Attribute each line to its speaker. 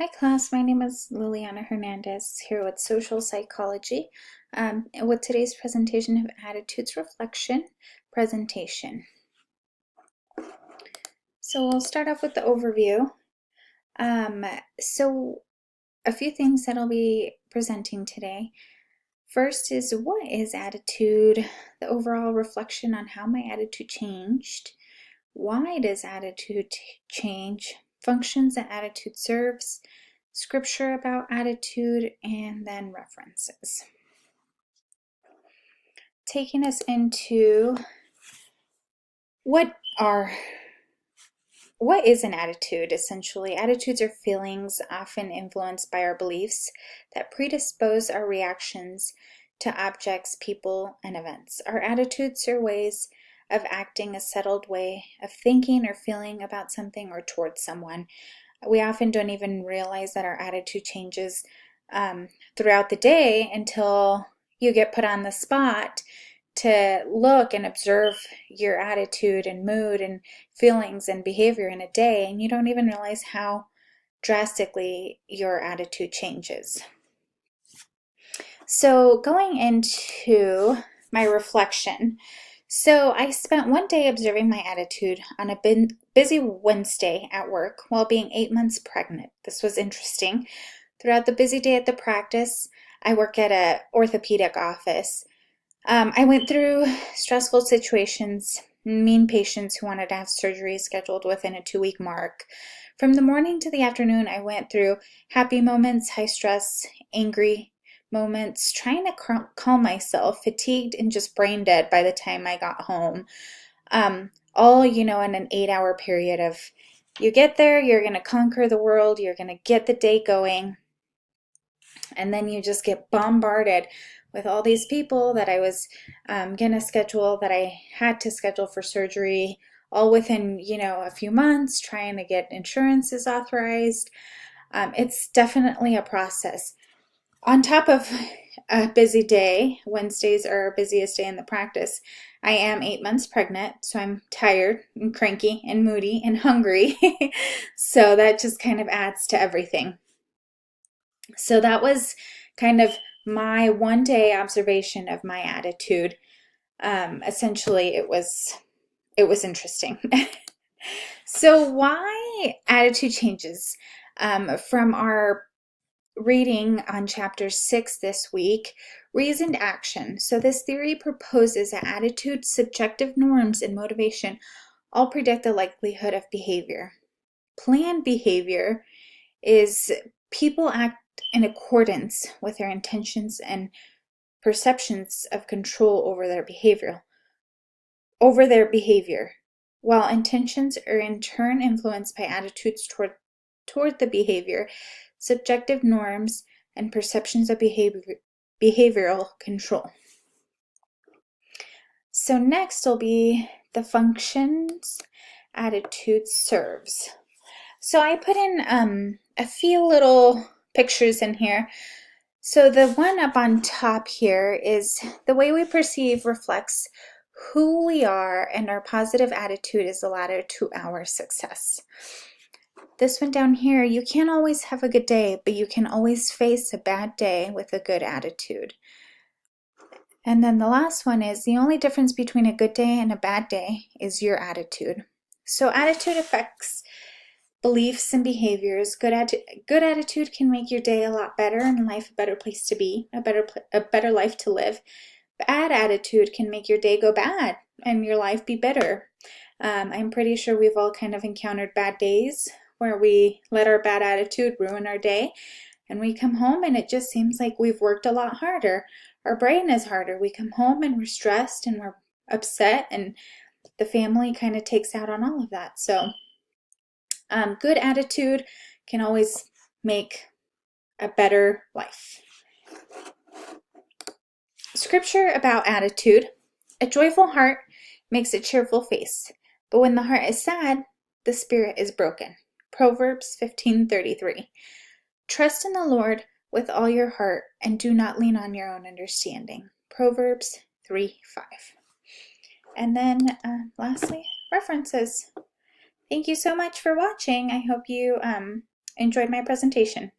Speaker 1: Hi class, my name is Liliana Hernandez here with Social Psychology with today's presentation of Attitudes Reflection presentation. So we'll start off with the overview. So a few things that I'll be presenting today. First is what is attitude, the overall reflection on how my attitude changed. Why does attitude change? Functions that attitude serves, scripture about attitude, and then references. Taking us into what is an attitude, essentially. Attitudes are feelings often influenced by our beliefs that predispose our reactions to objects, people, and events. Our attitudes are ways of acting, a settled way of thinking or feeling about something or towards someone. We often don't even realize that our attitude changes throughout the day until you get put on the spot to look and observe your attitude and mood and feelings and behavior in a day, and you don't even realize how drastically your attitude changes. So going into my reflection, so I spent one day observing my attitude on a busy Wednesday at work while being 8 months pregnant. This was interesting. Throughout the busy day at the practice, I work at an orthopedic office. I went through stressful situations, mean patients who wanted to have surgery scheduled within a 2-week mark. From the morning to the afternoon, I went through happy moments, high stress, angry moments, trying to calm myself, fatigued and just brain dead by the time I got home. All, in an 8-hour period of you get there, you're going to conquer the world, you're going to get the day going, and then you just get bombarded with all these people that I was going to schedule, that I had to schedule for surgery, all within, a few months, trying to get insurances authorized. It's definitely a process. On top of a busy day, Wednesdays are our busiest day in the practice. I am 8 months pregnant, so I'm tired and cranky and moody and hungry. So that just kind of adds to everything. So that was kind of my one day observation of my attitude. Essentially, it was interesting. So why attitude changes? From our reading on chapter 6 this week, reasoned action. So this theory proposes that attitude, subjective norms, and motivation all predict the likelihood of behavior. Planned behavior is people act in accordance with their intentions and perceptions of control over their behavior, while intentions are in turn influenced by attitudes toward the behavior, subjective norms, and perceptions of behavioral control. So next will be the functions attitude serves. So I put in a few little pictures in here. So the one up on top here is the way we perceive reflects who we are, and our positive attitude is the ladder to our success. This one down here, you can't always have a good day, but you can always face a bad day with a good attitude. And then the last one is the only difference between a good day and a bad day is your attitude. So attitude affects beliefs and behaviors. Good attitude can make your day a lot better and life a better place to be, a better life to live. Bad attitude can make your day go bad and your life be bitter. I'm pretty sure we've all kind of encountered bad days where we let our bad attitude ruin our day, and we come home and it just seems like we've worked a lot harder. Our brain is harder. We come home and we're stressed and we're upset, and the family kind of takes out on all of that. So good attitude can always make a better life. Scripture about attitude. A joyful heart makes a cheerful face, but when the heart is sad, the spirit is broken. Proverbs 15:33. Trust in the Lord with all your heart and do not lean on your own understanding. Proverbs 3:5. And then lastly, references. Thank you so much for watching. I hope you enjoyed my presentation.